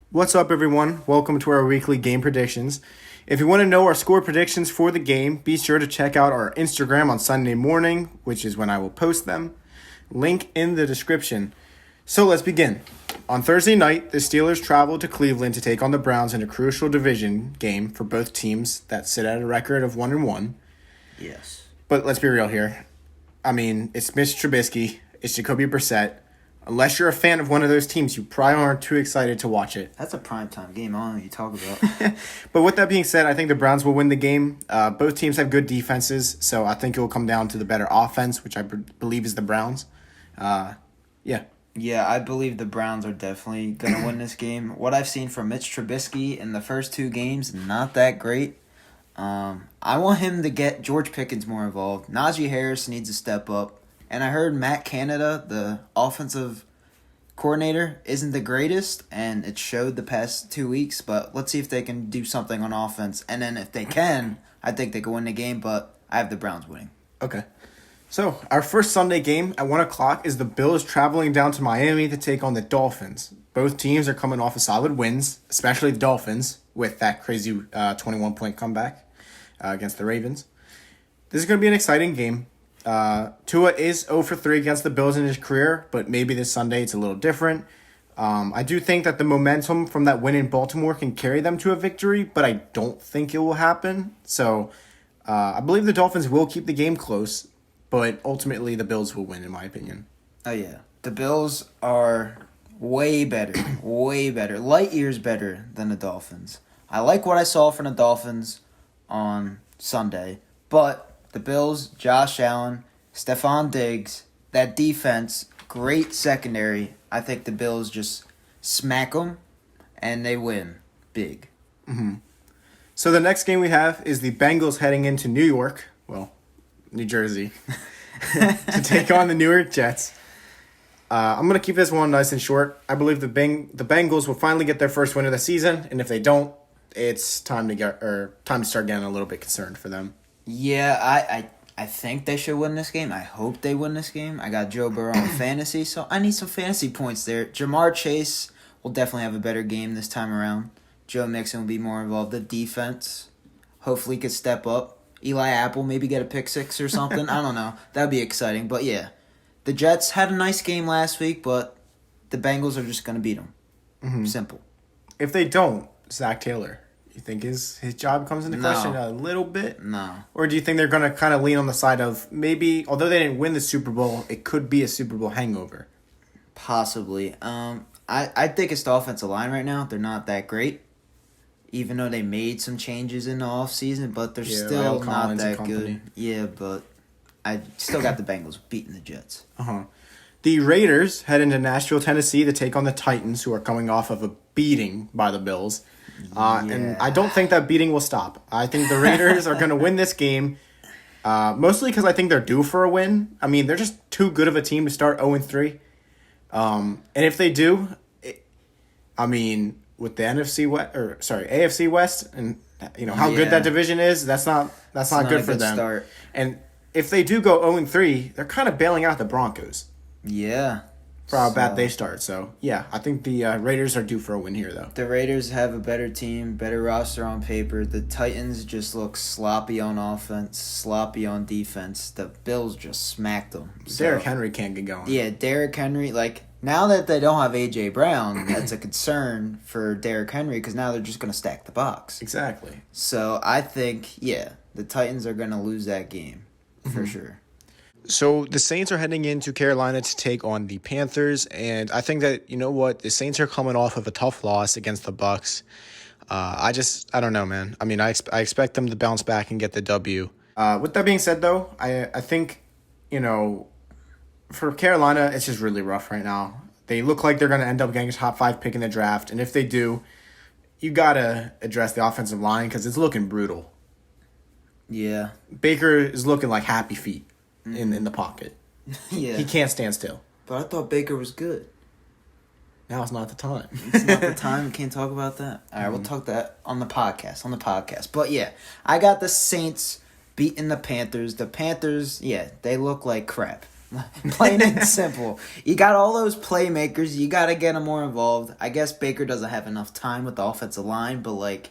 What's up, everyone? Welcome to our weekly game predictions. If you want to know our score predictions for the game, be sure to check out our Instagram on Sunday morning, which is when I will post them. Link in the description. So let's begin. On Thursday night, the Steelers traveled to Cleveland to take on the Browns in a crucial division game for both teams that sit at a record of 1-1. Yes. But let's be real here. I mean, it's Mitch Trubisky, it's Jacoby Brissett. Unless you're a fan of one of those teams, you probably aren't too excited to watch it. That's a primetime game. I don't know what you talk about. But with that being said, I think the Browns will win the game. Both teams have good defenses, so I think it will come down to the better offense, which I believe is the Browns. Yeah. Yeah, I believe the Browns are definitely going to win this game. What I've seen from Mitch Trubisky in the first two games, not that great. I want him to get George Pickens more involved. Najee Harris needs to step up. And I heard Matt Canada, the offensive coordinator, isn't the greatest, and it showed the past 2 weeks. But let's see if they can do something on offense. And then if they can, I think they can win the game, but I have the Browns winning. Okay. So, our first Sunday game at 1 o'clock is the Bills traveling down to Miami to take on the Dolphins. Both teams are coming off of solid wins, especially the Dolphins, with that crazy 21-point comeback against the Ravens. This is going to be an exciting game. Tua is 0 for 3 against the Bills in his career, but maybe this Sunday it's a little different. I do think that the momentum from that win in Baltimore can carry them to a victory, but I don't think it will happen. So I believe the Dolphins will keep the game close, but ultimately the Bills will win, in my opinion. Oh, yeah. The Bills are way better, light years better than the Dolphins. I like what I saw from the Dolphins on Sunday, but the Bills, Josh Allen, Stephon Diggs, that defense, great secondary. I think the Bills just smack them, and they win big. Mm-hmm. So the next game we have is the Bengals heading into New York, New Jersey, to take on the New York Jets. I'm going to keep this one nice and short. I believe the Bengals will finally get their first win of the season, and if they don't, it's time to start getting a little bit concerned for them. Yeah, I think they should win this game. I hope they win this game. I got Joe Burrow on fantasy, so I need some fantasy points there. Jamar Chase will definitely have a better game this time around. Joe Mixon will be more involved. The defense hopefully could step up. Eli Apple maybe get a pick six or something. I don't know. That'd be exciting. But yeah, the Jets had a nice game last week, but the Bengals are just going to beat them. Mm-hmm. Simple. If they don't, Zach Taylor, you think his job comes into question a little bit? No. Or do you think they're going to kind of lean on the side of maybe, although they didn't win the Super Bowl, it could be a Super Bowl hangover? Possibly. I think it's the offensive line right now. They're not that great. Even though they made some changes in the offseason, but they're still not that good. Yeah, but I still got the Bengals beating the Jets. Uh-huh. The Raiders head into Nashville, Tennessee to take on the Titans, who are coming off of a beating by the Bills. And I don't think that beating will stop. I think the Raiders are going to win this game, mostly because I think they're due for a win. I mean, they're just too good of a team to start 0-3. And if they do, with the AFC West, and how good that division is, that's not good for them. Start. And if they do go 0-3, they're kind of bailing out the Broncos. Yeah. For how bad they start. So, yeah, I think the Raiders are due for a win here, though. The Raiders have a better team, better roster on paper. The Titans just look sloppy on offense, sloppy on defense. The Bills just smacked them. Derrick Henry can't get going. Yeah, Derrick Henry, now that they don't have A.J. Brown, that's a concern for Derrick Henry because now they're just going to stack the box. Exactly. So, I think, the Titans are going to lose that game for sure. So the Saints are heading into Carolina to take on the Panthers, and I think that, the Saints are coming off of a tough loss against the Bucs. I don't know, man. I mean, I expect them to bounce back and get the W. With that being said, though, I think, for Carolina, it's just really rough right now. They look like they're going to end up getting a top 5 pick in the draft, and if they do, you got to address the offensive line because it's looking brutal. Yeah. Baker is looking like Happy Feet. In the pocket. Yeah. He can't stand still. But I thought Baker was good. Now it's not the time. It's not the time. We can't talk about that. All right, we'll talk that on the podcast. But, yeah, I got the Saints beating the Panthers. The Panthers, they look like crap. Plain and simple. You got all those playmakers. You got to get them more involved. I guess Baker doesn't have enough time with the offensive line, but, like,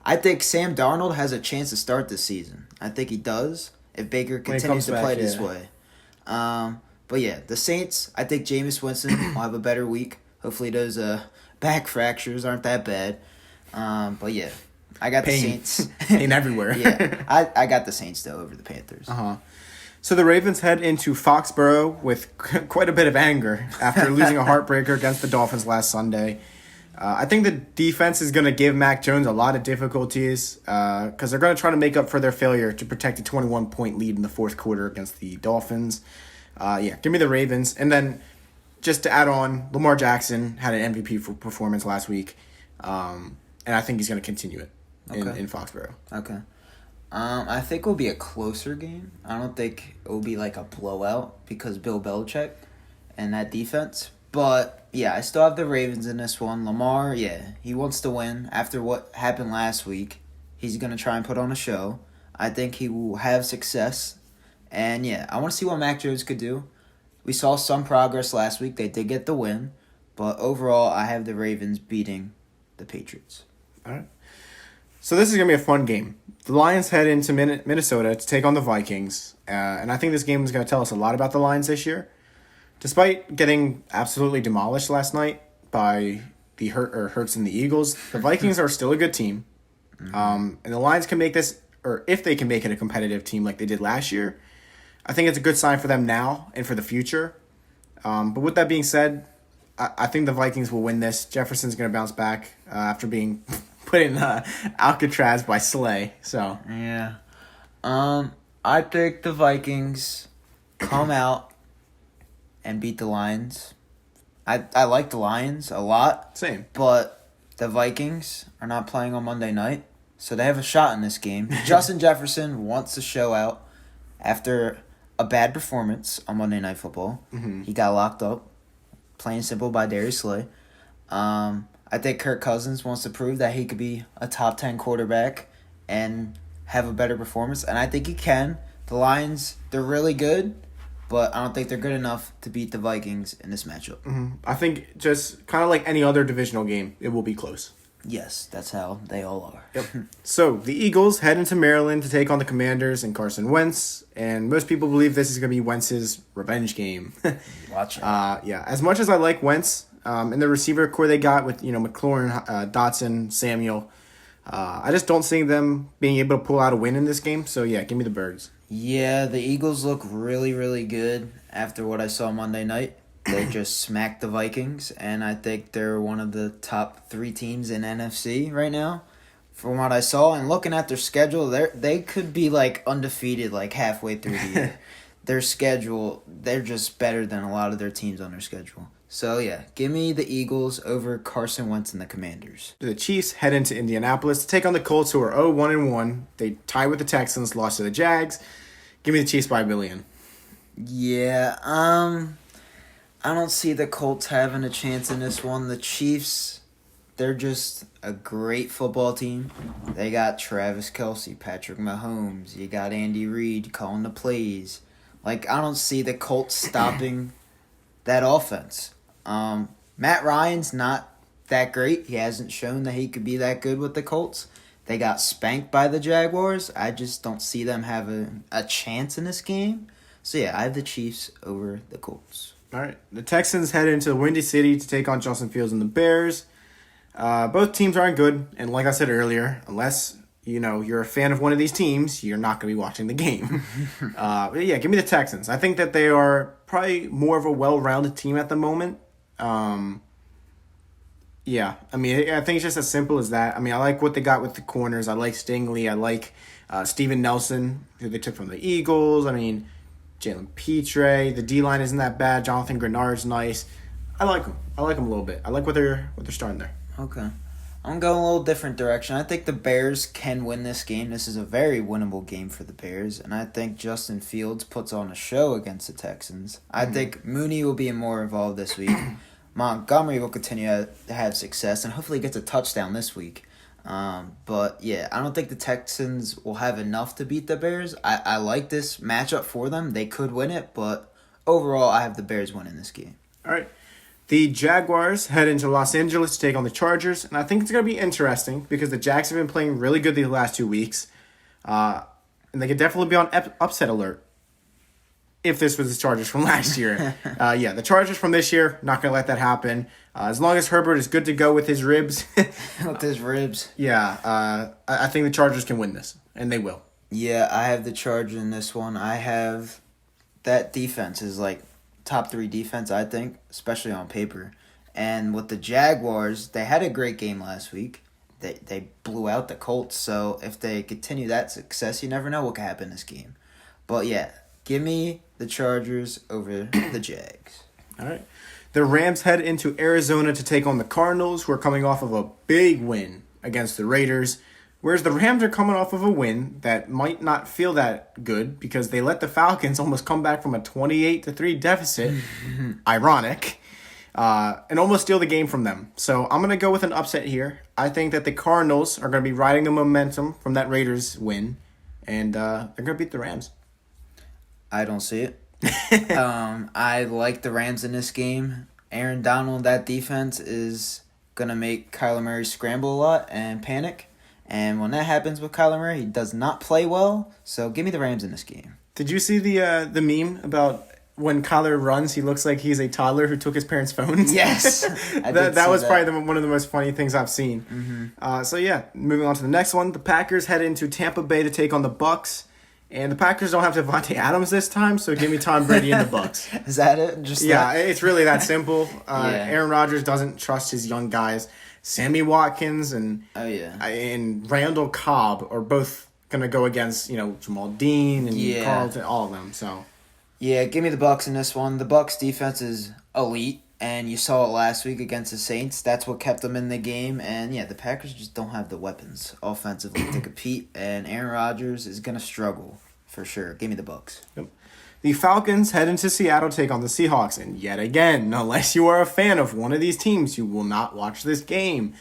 I think Sam Darnold has a chance to start this season. I think he does if Baker continues to play this way. But, yeah, the Saints, I think Jameis Winston will have a better week. Hopefully those back fractures aren't that bad. But, yeah, I got the Saints. Pain everywhere. Yeah, I got the Saints, though, over the Panthers. So the Ravens head into Foxborough with quite a bit of anger after losing a heartbreaker against the Dolphins last Sunday. I think the defense is going to give Mac Jones a lot of difficulties because they're going to try to make up for their failure to protect a 21-point lead in the fourth quarter against the Dolphins. Give me the Ravens. And then just to add on, Lamar Jackson had an MVP performance last week, and I think he's going to continue it in Foxborough. Okay. I think it will be a closer game. I don't think it will be like a blowout because Bill Belichick and that defense. But, yeah, I still have the Ravens in this one. Lamar, yeah, he wants to win. After what happened last week, he's going to try and put on a show. I think he will have success. And, yeah, I want to see what Mac Jones could do. We saw some progress last week. They did get the win. But overall, I have the Ravens beating the Patriots. All right. So this is going to be a fun game. The Lions head into Minnesota to take on the Vikings. And I think this game is going to tell us a lot about the Lions this year. Despite getting absolutely demolished last night by the Hurts and the Eagles, the Vikings are still a good team. And the Lions can make this, or if they can make it a competitive team like they did last year, I think it's a good sign for them now and for the future. But with that being said, I think the Vikings will win this. Jefferson's going to bounce back after being put in Alcatraz by Slay. So yeah, I think the Vikings come out and beat the Lions. I like the Lions a lot. Same. But the Vikings are not playing on Monday night, so they have a shot in this game. Justin Jefferson wants to show out after a bad performance on Monday Night Football. Mm-hmm. He got locked up, plain and simple, by Darius Slay. I think Kirk Cousins wants to prove that he could be a top 10 quarterback and have a better performance, and I think he can. The Lions, they're really good, but I don't think they're good enough to beat the Vikings in this matchup. Mm-hmm. I think just kind of like any other divisional game, it will be close. Yes, that's how they all are. Yep. So the Eagles head into Maryland to take on the Commanders and Carson Wentz, and most people believe this is going to be Wentz's revenge game. Watch it. As much as I like Wentz and the receiver core they got with McLaurin, Dotson, Samuel, I just don't see them being able to pull out a win in this game. So yeah, give me the Birds. Yeah, the Eagles look really, really good after what I saw Monday night. They just smacked the Vikings, and I think they're one of the top 3 teams in NFC right now. From what I saw, and looking at their schedule, they could be like undefeated like halfway through the year. Their schedule, they're just better than a lot of their teams on their schedule. So yeah, give me the Eagles over Carson Wentz and the Commanders. The Chiefs head into Indianapolis to take on the Colts, who are 0-1-1. They tie with the Texans, lost to the Jags. Give me the Chiefs by $1 billion. Yeah, I don't see the Colts having a chance in this one. The Chiefs, they're just a great football team. They got Travis Kelce, Patrick Mahomes. You got Andy Reid calling the plays. Like, I don't see the Colts stopping that offense. Matt Ryan's not that great. He hasn't shown that he could be that good with the Colts. They got spanked by the Jaguars. I just don't see them having a chance in this game. So, yeah, I have the Chiefs over the Colts. All right. The Texans head into the Windy City to take on Justin Fields and the Bears. Both teams aren't good, and like I said earlier, unless you're a fan of one of these teams, you're not going to be watching the game. But yeah, give me the Texans. I think that they are probably more of a well-rounded team at the moment. Yeah, I mean, I think it's just as simple as that. I mean, I like what they got with the corners. I like Stingley. I like Steven Nelson, who they took from the Eagles. I mean, Jalen Petre. The D-line isn't that bad. Jonathan Grenard's nice. I like them. I like them a little bit. I like what they're starting there. Okay. I'm going a little different direction. I think the Bears can win this game. This is a very winnable game for the Bears, and I think Justin Fields puts on a show against the Texans. I think Mooney will be more involved this week. Montgomery will continue to have success, and hopefully gets a touchdown this week. But, yeah, I don't think the Texans will have enough to beat the Bears. I like this matchup for them. They could win it, but overall, I have the Bears winning this game. All right. The Jaguars head into Los Angeles to take on the Chargers, and I think it's going to be interesting because the Jags have been playing really good the last 2 weeks, and they could definitely be on upset alert if this was the Chargers from last year. The Chargers from this year, not going to let that happen. As long as Herbert is good to go with his ribs. With his ribs. Yeah, I think the Chargers can win this, and they will. Yeah, I have the Chargers in this one. I have that defense is like top 3 defense, I think, especially on paper. And with the Jaguars, they had a great game last week. They blew out the Colts, so if they continue that success, you never know what could happen in this game. But yeah, give me the Chargers over the Jags. All right. The Rams head into Arizona to take on the Cardinals, who are coming off of a big win against the Raiders. Whereas the Rams are coming off of a win that might not feel that good because they let the Falcons almost come back from a 28-3 deficit, ironic, and almost steal the game from them. So I'm going to go with an upset here. I think that the Cardinals are going to be riding the momentum from that Raiders win, and they're going to beat the Rams. I don't see it. I like the Rams in this game. Aaron Donald, that defense, is going to make Kyler Murray scramble a lot and panic. And when that happens with Kyler Murray, he does not play well. So give me the Rams in this game. Did you see the meme about when Kyler runs, he looks like he's a toddler who took his parents' phones? Yes. that was probably one of the most funny things I've seen. Mm-hmm. Moving on to the next one. The Packers head into Tampa Bay to take on the Bucs. And the Packers don't have Devontae Adams this time, so give me Tom Brady and the Bucs. Is that it? It's really that simple. Aaron Rodgers doesn't trust his young guys. Sammy Watkins and Randall Cobb are both going to go against, Jamal Dean and Carlton, all of them. So, yeah, give me the Bucs in this one. The Bucs defense is elite, and you saw it last week against the Saints. That's what kept them in the game. And, the Packers just don't have the weapons offensively to compete, and Aaron Rodgers is going to struggle for sure. Give me the Bucs. Yep. The Falcons head into Seattle to take on the Seahawks. And yet again, unless you are a fan of one of these teams, you will not watch this game.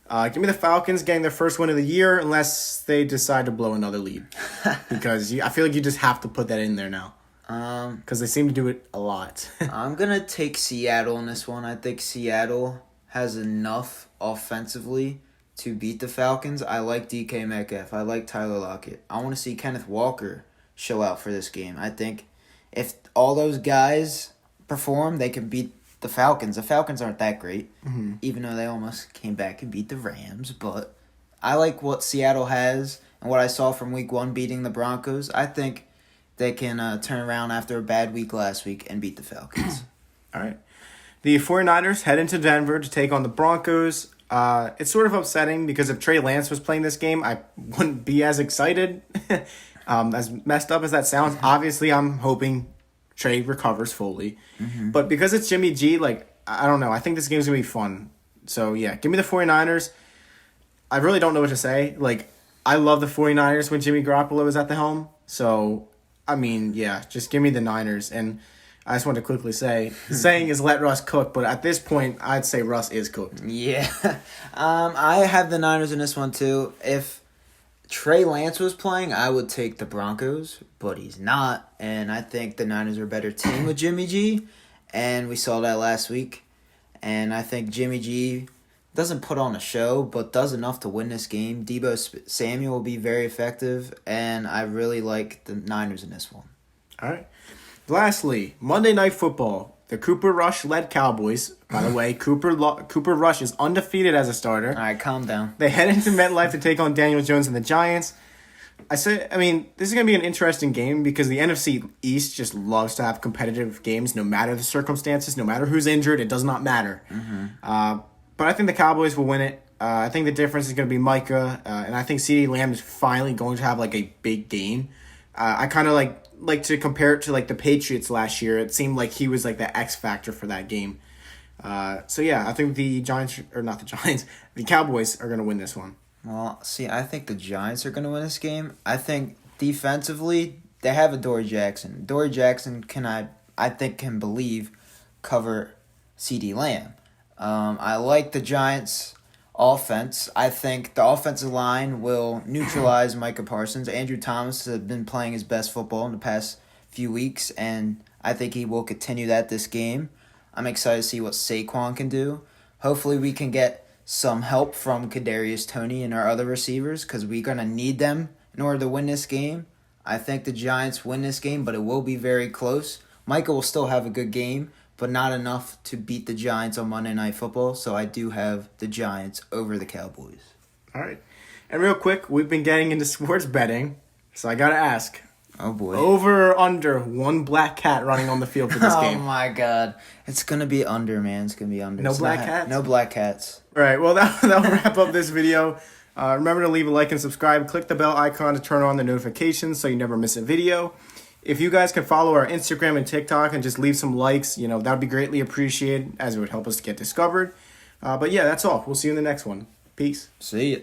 Give me the Falcons getting their first win of the year unless they decide to blow another lead. Because I feel like you just have to put that in there now. Because they seem to do it a lot. I'm going to take Seattle in this one. I think Seattle has enough offensively to beat the Falcons. I like DK Metcalf. I like Tyler Lockett. I want to see Kenneth Walker show out for this game. I think if all those guys perform, they can beat the Falcons. The Falcons aren't that great, even though they almost came back and beat the Rams. But I like what Seattle has and what I saw from Week 1 beating the Broncos. I think they can turn around after a bad week last week and beat the Falcons. All right. The 49ers head into Denver to take on the Broncos. It's sort of upsetting because if Trey Lance was playing this game, I wouldn't be as excited. As messed up as that sounds, obviously I'm hoping Trey recovers fully. But because it's Jimmy G, I don't know. I think this game's going to be fun. So, give me the 49ers. I really don't know what to say. I love the 49ers when Jimmy Garoppolo is at the helm. So, just give me the Niners. And I just want to quickly say, the saying is let Russ cook. But at this point, I'd say Russ is cooked. Yeah. I have the Niners in this one, too. If Trey Lance was playing, I would take the Broncos, but he's not. And I think the Niners are a better team with Jimmy G. And we saw that last week. And I think Jimmy G doesn't put on a show, but does enough to win this game. Deebo Samuel will be very effective. And I really like the Niners in this one. All right. Lastly, Monday Night Football. The Cooper Rush-led Cowboys, by the way, Cooper Rush is undefeated as a starter. All right, calm down. They head into MetLife to take on Daniel Jones and the Giants. This is going to be an interesting game because the NFC East just loves to have competitive games no matter the circumstances, no matter who's injured, it does not matter. But I think the Cowboys will win it. I think the difference is going to be Micah, and I think CeeDee Lamb is finally going to have a big game. I kind of like to compare it to the Patriots last year. It seemed like he was the X factor for that game. I think the Cowboys are going to win this one. Well, see, I think the Giants are going to win this game. I think defensively they have a Dory Jackson. Dory Jackson can cover CeeDee Lamb. I like the Giants' offense. I think the offensive line will neutralize Micah Parsons. Andrew Thomas has been playing his best football in the past few weeks, and I think he will continue that this game. I'm excited to see what Saquon can do. Hopefully we can get some help from Kadarius Toney and our other receivers because we're going to need them in order to win this game. I think the Giants win this game, but it will be very close. Micah will still have a good game, but not enough to beat the Giants on Monday Night Football, so I do have the Giants over the Cowboys. All right. And real quick, we've been getting into sports betting, so I got to ask. Oh, boy. Over or under one black cat running on the field for this game? Oh, my God. It's going to be under, man. It's going to be under. No black cats? No black cats. All right, well, that'll wrap up this video. Remember to leave a like and subscribe. Click the bell icon to turn on the notifications so you never miss a video. If you guys can follow our Instagram and TikTok and just leave some likes, that would be greatly appreciated as it would help us to get discovered. But yeah, that's all. We'll see you in the next one. Peace. See ya.